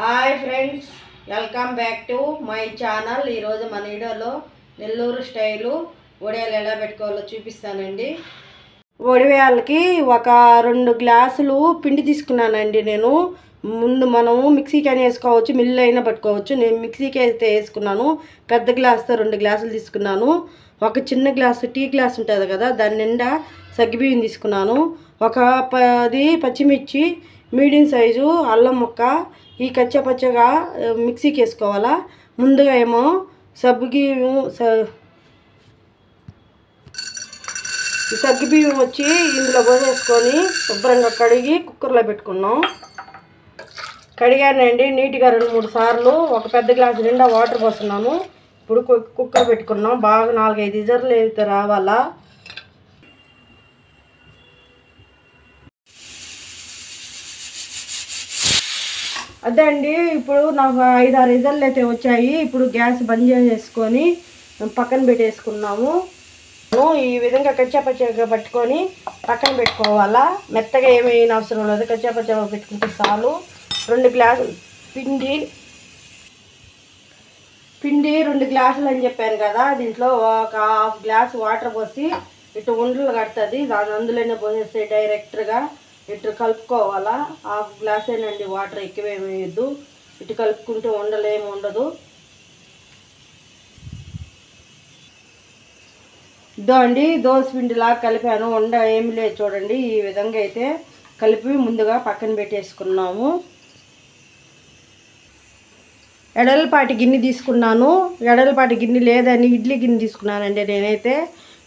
Hi friends, welcome back to my channel. ఈరోజు మన వీడియోలో నెల్లూరు స్టైలు వడియాలు ఎలా పెట్టుకోవాలో చూపిస్తానండి. వడియాలకి ఒక 2 గ్లాసులు పిండి తీసుకున్నానండి. నేను మనము మిక్సీకి అయినా వేసుకోవచ్చు, మిల్లు అయినా పట్టుకోవచ్చు. నేను మిక్సీకి అయితే వేసుకున్నాను. పెద్ద గ్లాస్తో 2 గ్లాసులు తీసుకున్నాను. ఒక చిన్న గ్లాసు టీ గ్లాస్ ఉంటుంది కదా, దాని నిండా సగ్గుబియ్యం తీసుకున్నాను. ఒక 10 పచ్చిమిర్చి, మీడియం సైజు అల్లం ముక్క, ఈ కచ్చపచ్చగా మిక్సీకి వేసుకోవాలా. ముందుగా ఏమో సగ్గుబియ్యం వచ్చి ఇందులో పోసేసుకొని శుభ్రంగా కడిగి కుక్కర్లో పెట్టుకున్నాం. కడిగానండి నీట్గా 2-3 సార్లు. ఒక పెద్ద గ్లాసు నిండా వాటర్ పోస్తున్నాను. ఇప్పుడు కుక్కర్ పెట్టుకున్నాం. బాగా 4-5 విజిల్లు అయితే రావాలా. అదే అండి, ఇప్పుడు నాకు 5-6 విజిల్లు అయితే వచ్చాయి. ఇప్పుడు గ్యాస్ బంద్ చేసేసుకొని పక్కన పెట్టేసుకున్నాము. ఈ విధంగా కచ్చాపచ్చగా పట్టుకొని పక్కన పెట్టుకోవాలా. మెత్తగా ఏమైనా అవసరం లేదు, కచ్చాపచ్చగా పెట్టుకుంటే చాలు. 2 గ్లాసులు పిండి 2 గ్లాసులు అని చెప్పాను కదా, దీంట్లో ఒక ½ గ్లాసు వాటర్ పోసి ఇటు ఉండలు కడుతుంది. అందులోనే పోసేస్తే డైరెక్ట్గా ఇటు కలుపుకోవాలా. ½ గ్లాసేనండి వాటర్, ఎక్కువేమి వేయద్దు. ఇటు కలుపుకుంటే ఉండలేమి ఉండదు. ఇదో అండి, దోశ పిండిలా కలిపాను. ఉండ ఏమి లేదు చూడండి. ఈ విధంగా అయితే కలిపి ముందుగా పక్కన పెట్టేసుకున్నాము. ఎడలపాటి గిన్నె తీసుకున్నాను. ఎడలపాటి గిన్నె లేదని ఇడ్లీ గిన్నె తీసుకున్నానండి నేనైతే.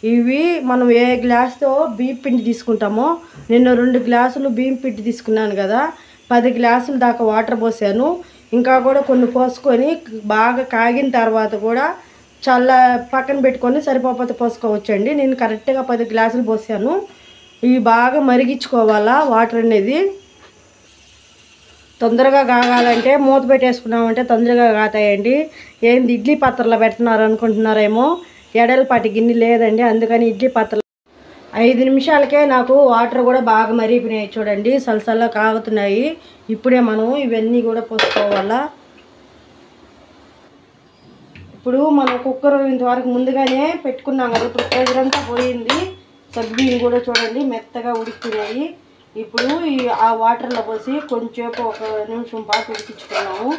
ఇవి మనం ఏ గ్లాస్తో బియ్యం పిండి తీసుకుంటామో, నేను 2 గ్లాసులు బియ్యం పిండి తీసుకున్నాను కదా, 10 గ్లాసుల దాకా వాటర్ పోసాను. ఇంకా కూడా కొన్ని పోసుకొని బాగా కాగిన తర్వాత కూడా పక్కన పెట్టుకొని సరిపోతే పోసుకోవచ్చండి. నేను కరెక్ట్గా 10 గ్లాసులు పోసాను. ఇవి బాగా మరిగించుకోవాలా. వాటర్ అనేది తొందరగా కాగాలంటే మూత పెట్టేసుకున్నామంటే తొందరగా కాతాయండి. ఏంది ఇడ్లీ పాత్రలో పెడుతున్నారు అనుకుంటున్నారేమో, ఎడలపాటి గిన్నె లేదండి, అందుకని ఇడ్లీ పాత్రలో 5 నిమిషాలకే నాకు వాటర్ కూడా బాగా మరిగిపోయినాయి చూడండి, సలసల్లా కాగుతున్నాయి. ఇప్పుడే మనం ఇవన్నీ కూడా పోసుకోవాలా. ఇప్పుడు మనం కుక్కర్ ఇంతవరకు ముందుగానే పెట్టుకున్నాం కదా, ఇప్పుడు ప్రెషర్ అంతా పోయింది. సగ్గుబియ్యం కూడా చూడండి మెత్తగా ఉడికిపోయినాయి. ఇప్పుడు ఆ వాటర్లో పోసి కొంచెంసేపు 1 నిమిషం పాటు ఉడికించుకున్నాము.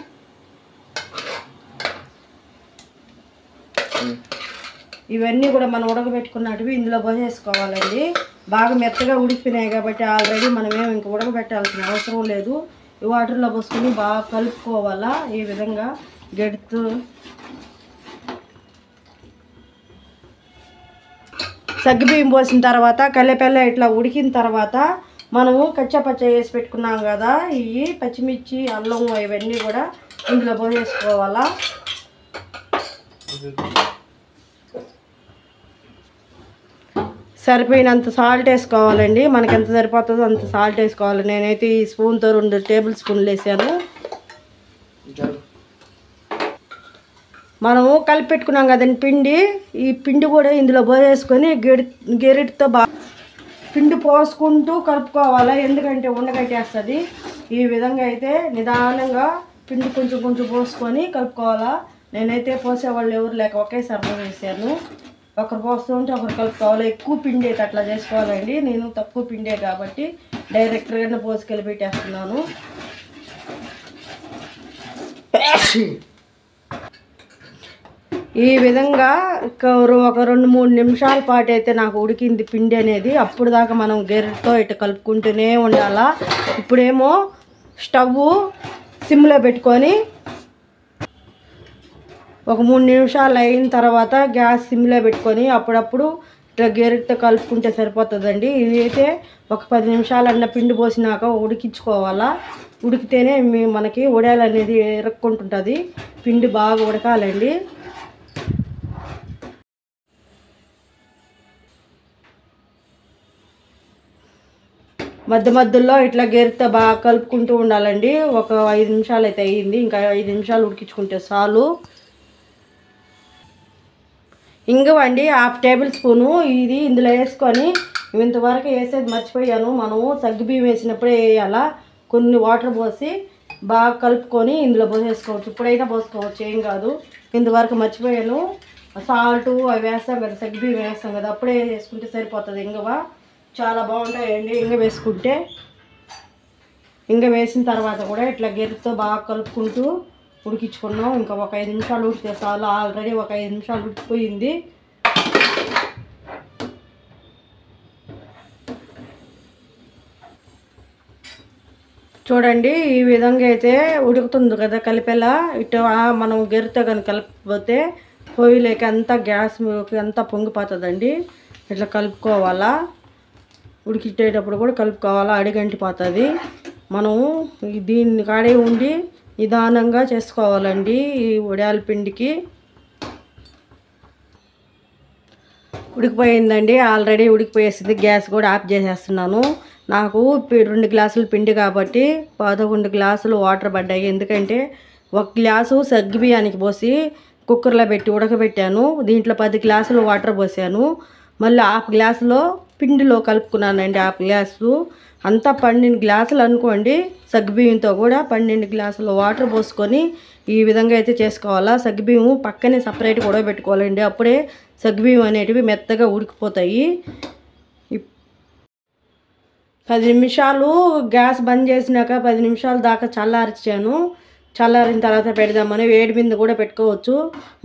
ఇవన్నీ కూడా మనం ఉడకబెట్టుకున్నట్టువి ఇందులో పోసేసుకోవాలండి. బాగా మెత్తగా ఉడికిపోయినాయి కాబట్టి ఆల్రెడీ మనమేమి ఇంక ఉడకబెట్టాల్సిన అవసరం లేదు. ఈ వాటర్లో పోసుకొని బాగా కలుపుకోవాలా. ఈ విధంగా గెడుతూ సగ్గుబియ్యం పోసిన తర్వాత కల్లెపల్ల ఇట్లా ఉడికిన తర్వాత మనము కచ్చాపచ్చ వేసి పెట్టుకున్నాం కదా, ఇవి పచ్చిమిర్చి అల్లం ఇవన్నీ కూడా ఇందులో పోసేసుకోవాలా. సరిపోయినంత సాల్ట్ వేసుకోవాలండి. మనకి ఎంత సరిపోతుందో అంత సాల్ట్ వేసుకోవాలి. నేనైతే ఈ స్పూన్తో 2 టేబుల్ స్పూన్లు వేసాను. మనము కలిపి పెట్టుకున్నాం కదండి పిండి, ఈ పిండి కూడా ఇందులో పోసేసుకొని గెరిటితో బాగా పిండి పోసుకుంటూ కలుపుకోవాలి. ఎందుకంటే ఉండగట్టేస్తుంది. ఈ విధంగా అయితే నిదానంగా పిండి కొంచెం కొంచెం పోసుకొని కలుపుకోవాలా. నేనైతే పోసేవాళ్ళు ఎవరు లేక ఒకేసారి వేసాను. ఒకరు పోస్తుంటే ఒకరు కలుపుకోవాలి. ఎక్కువ పిండి అయితే అట్లా చేసుకోవాలండి. నేను తక్కువ పిండే కాబట్టి డైరెక్ట్గానే పోసుకెళ్ళి పెట్టేస్తున్నాను. ఈ విధంగా ఒక 2-3 నిమిషాల పాటు అయితే నాకు ఉడికింది పిండి అనేది. అప్పుడు దాకా మనం గెరెట్తో ఇటు కలుపుకుంటూనే ఉండాలా. ఇప్పుడేమో స్టవ్ సిమ్లో పెట్టుకొని ఒక 3 నిమిషాలు అయిన తర్వాత గ్యాస్ సిమ్లో పెట్టుకొని అప్పుడప్పుడు ఇట్లా గెరెట్తో కలుపుకుంటే సరిపోతుందండి. ఇది అయితే ఒక 10 నిమిషాలన్న పిండి పోసినాక ఉడికించుకోవాలా. ఉడికితేనే మనకి వడియాలు అనేది ఇరుక్కుంటుంటుంది. పిండి బాగా ఉడకాలండి. మధ్యలో ఇట్లా గెరితో బాగా కలుపుకుంటూ ఉండాలండి. ఒక 5 నిమిషాలు అయితే అయ్యింది. ఇంకా 5 నిమిషాలు ఉడికించుకుంటే చాలు. ఇంగువండి 1/2 టేబుల్ స్పూను ఇది ఇందులో వేసుకొని, ఇంతవరకు వేసేది మర్చిపోయాను. మనము సగ్గుబియ్యం వేసినప్పుడే వేయాలా. కొన్ని వాటర్ పోసి బాగా కలుపుకొని ఇందులో పోసేసుకోవచ్చు. ఇప్పుడైనా పోసుకోవచ్చు, ఏం కాదు. ఇంతవరకు మర్చిపోయాను, సాల్టు అవి వేస్తాం కదా, సగ్గుబియ్యం వేస్తాం కదా, అప్పుడే వేసుకుంటే సరిపోతుంది. ఇంగవ చాలా బాగుంటాయండి ఇంగ వేసుకుంటే. ఇంగ వేసిన తర్వాత కూడా ఇట్లా గెరితో బాగా కలుపుకుంటూ ఉడికించుకున్నాం. ఇంకా ఒక 5 నిమిషాలు ఉడికితే చాలు. ఆల్రెడీ ఒక 5 నిమిషాలు ఉడికిపోయింది. చూడండి ఈ విధంగా అయితే ఉడుకుతుంది కదా కలిపేలా. ఇటు మనం గెరితో కానీ కలిపిపోతే పొయ్యిలోకి అంతా గ్యాస్కి అంతా పొంగిపోతుందండి. ఇట్లా కలుపుకోవాలా, ఉడికిచ్చేటప్పుడు కూడా కలుపుకోవాలా, అడిగంటిపోతుంది. మనము దీన్ని కాడే ఉండి నిదానంగా చేసుకోవాలండి ఈ వడియాల పిండికి. ఉడికిపోయిందండి, ఆల్రెడీ ఉడికిపోయేసింది. గ్యాస్ కూడా ఆఫ్ చేసేస్తున్నాను. నాకు 2 గ్లాసులు పిండి కాబట్టి 11 గ్లాసులు వాటర్ పడ్డాయి. ఎందుకంటే 1 గ్లాసు సగ్గుబియ్యానికి పోసి కుక్కర్లో పెట్టి ఉడకబెట్టాను. దీంట్లో 10 గ్లాసులు వాటర్ పోసాను. మళ్ళీ 1/2 గ్లాసులో పిండిలో కలుపుకున్నానండి. 1/2 గ్లాసు అంతా 12 గ్లాసులు అనుకోండి. సగ్గుబియ్యంతో కూడా 12 గ్లాసులు వాటర్ పోసుకొని ఈ విధంగా అయితే చేసుకోవాలా. సగ్గుబియ్యం పక్కనే సపరేట్ కూడా పెట్టుకోవాలండి, అప్పుడే సగ్గుబియ్యం అనేటివి మెత్తగా ఉడికిపోతాయి. 10 నిమిషాలు గ్యాస్ బంద్ చేసినాక 10 నిమిషాల దాకా చల్లార్చాను. చల్లారిన తర్వాత పెడదామని వేడి మీద కూడా పెట్టుకోవచ్చు.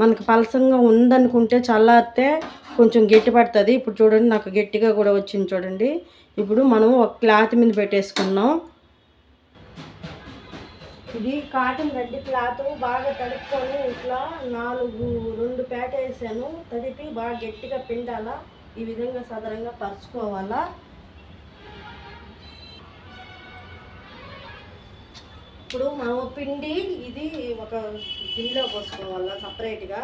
మనకు పలసంగా ఉందనుకుంటే చల్లారితే కొంచెం గట్టి పడుతుంది. ఇప్పుడు చూడండి నాకు గట్టిగా కూడా వచ్చింది చూడండి. ఇప్పుడు మనం ఒక క్లాత్ మీద పెట్టేసుకున్నాం. ఇది కాటన్ గడ్డి క్లాత్ బాగా తడుపుకొని ఇట్లా 2 పేట వేసాను. తడిపి బాగా గట్టిగా పిండాలా, ఈ విధంగా సదరంగా పరుచుకోవాలా. ఇప్పుడు మనం పిండి ఇది ఒక గిన్నెలో పోసుకోవాలా సపరేట్గా.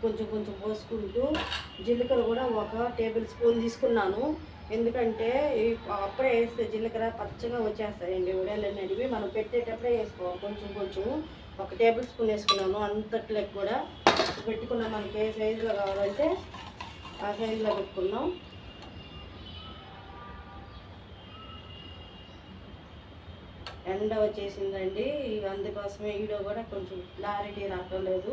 కొంచెం కొంచెం పోసుకుంటూ జీలకర్ర కూడా 1 టేబుల్ స్పూన్ తీసుకున్నాను. ఎందుకంటే అప్పుడే వేస్తే జీలకర్ర పచ్చగా వచ్చేస్తాయండి వడియాలు అనేటివి. మనం పెట్టేటప్పుడే వేసుకోవాలి. కొంచెం కొంచెం 1 టేబుల్ స్పూన్ వేసుకున్నాను. అంతట్లోకి కూడా పెట్టుకున్నాం. మనకి ఏ సైజులో కావాలంటే ఆ సైజులో పెట్టుకున్నాం. ఎండ వచ్చేసిందండి, అందుకోసమే వీడియో కూడా కొంచెం క్లారిటీ రావడం లేదు.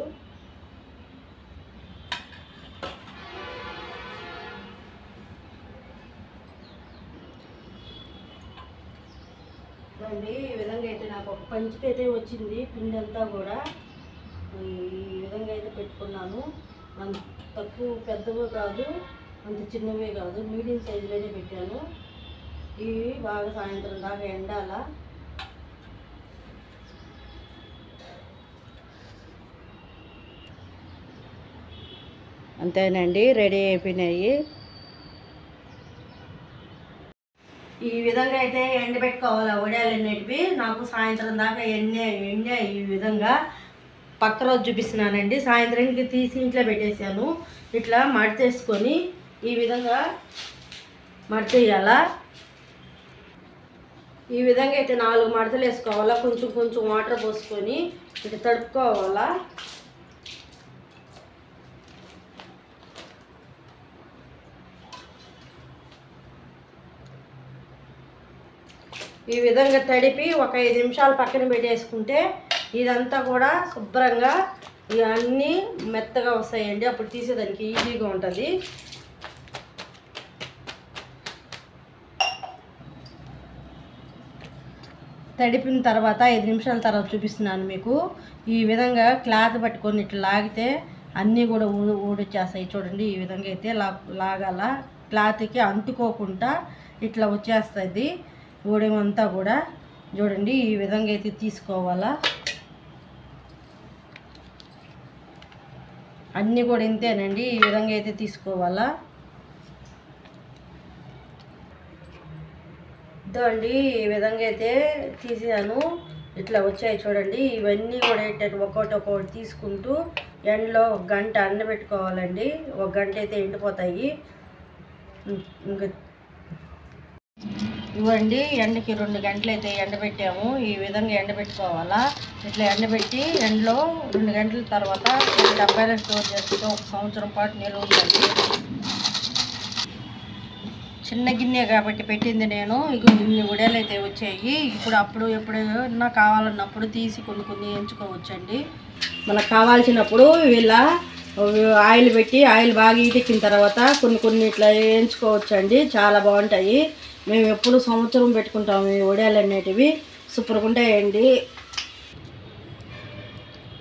అండి ఈ విధంగా అయితే నాకు ఒక పంచికైతే వచ్చింది. పిండి అంతా కూడా ఈ విధంగా అయితే పెట్టుకున్నాను. అంత తక్కువ పెద్దవి కాదు, అంత చిన్నవి కాదు, మీడియం సైజులోనే పెట్టాను. ఇవి బాగా సాయంత్రం దాకా ఎండాలా. అంతేనండి, రెడీ అయిపోయినాయి. ఈ విధంగా అయితే ఎండబెట్టుకోవాలి వడియాలు అనేటివి. నాకు సాయంత్రం దాకా ఎండే ఈ విధంగా. పక్క రోజు చూపిస్తున్నానండి. సాయంత్రానికి తీసి ఇంట్లో పెట్టేశాను. ఇట్లా మడతేసుకొని ఈ విధంగా మడతేయాలా. ఈ విధంగా అయితే 4 మడతలు వేసుకోవాలా. కొంచెం కొంచెం వాటర్ పోసుకొని ఇట్లా తడుపుకోవాలా. ఈ విధంగా తడిపి ఒక 5 నిమిషాలు పక్కన పెట్టేసుకుంటే ఇదంతా కూడా శుభ్రంగా ఇవన్నీ మెత్తగా వస్తాయండి. అప్పుడు తీసేదానికి ఈజీగా ఉంటుంది. తడిపిన తర్వాత 5 నిమిషాల తర్వాత చూపిస్తున్నాను మీకు. ఈ విధంగా క్లాత్ పట్టుకొని ఇట్లా లాగితే అన్నీ కూడా ఊడొచ్చేస్తాయి. చూడండి ఈ విధంగా అయితే లాగాల. క్లాత్కి అంటుకోకుండా ఇట్లా వచ్చేస్తుంది ఊడేమంతా కూడా. చూడండి ఈ విధంగా అయితే తీసుకోవాలా. అన్నీ కూడా ఇంతేనండి, ఈ విధంగా అయితే తీసుకోవాలా. ఇదండి ఈ విధంగా అయితే తీసాను. ఇట్లా వచ్చాయి చూడండి. ఇవన్నీ కూడా ఏంటంటే ఒక్కొక్కటి తీసుకుంటూ ఎండలో 1 గంట ఎండబెట్టుకోవాలండి. 1 గంట అయితే ఎండిపోతాయి. ఇంకా ఇవ్వండి ఎండకి 2 గంటలు అయితే ఎండబెట్టాము. ఈ విధంగా ఎండబెట్టుకోవాలా. ఇట్లా ఎండబెట్టి ఎండలో 2 గంటల తర్వాత డబ్బాలో స్టోర్ చేసుకుంటే 1 సంవత్సరం పాటు నిల్వ ఉంటుంది. చిన్న గిన్నె కాబట్టి పెట్టింది నేను. ఇక ఇన్ని వడియాలు అయితే వచ్చాయి. అప్పుడు ఎప్పుడైనా కావాలన్నప్పుడు తీసి కొన్ని ఎంచుకోవచ్చండి. మనకు కావాల్సినప్పుడు ఇలా ఆయిల్ పెట్టి ఆయిల్ బాగా ఈటెక్కిన తర్వాత కొన్ని ఇట్లా వేయించుకోవచ్చండి. చాలా బాగుంటాయి. మేము ఎప్పుడు సంవత్సరం పెట్టుకుంటాము ఈ వడియాలు అనేటివి. సూపర్గా ఉంటాయండి.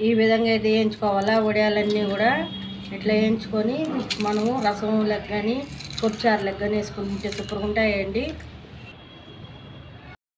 ఈ విధంగా అయితే వేయించుకోవాలా. వడియాలన్నీ కూడా ఇట్లా వేయించుకొని మనము రసం లెక్క కానీ కొబ్బరిచారు లెక్క కానీ వేసుకుంటే సూపర్గా ఉంటాయండి.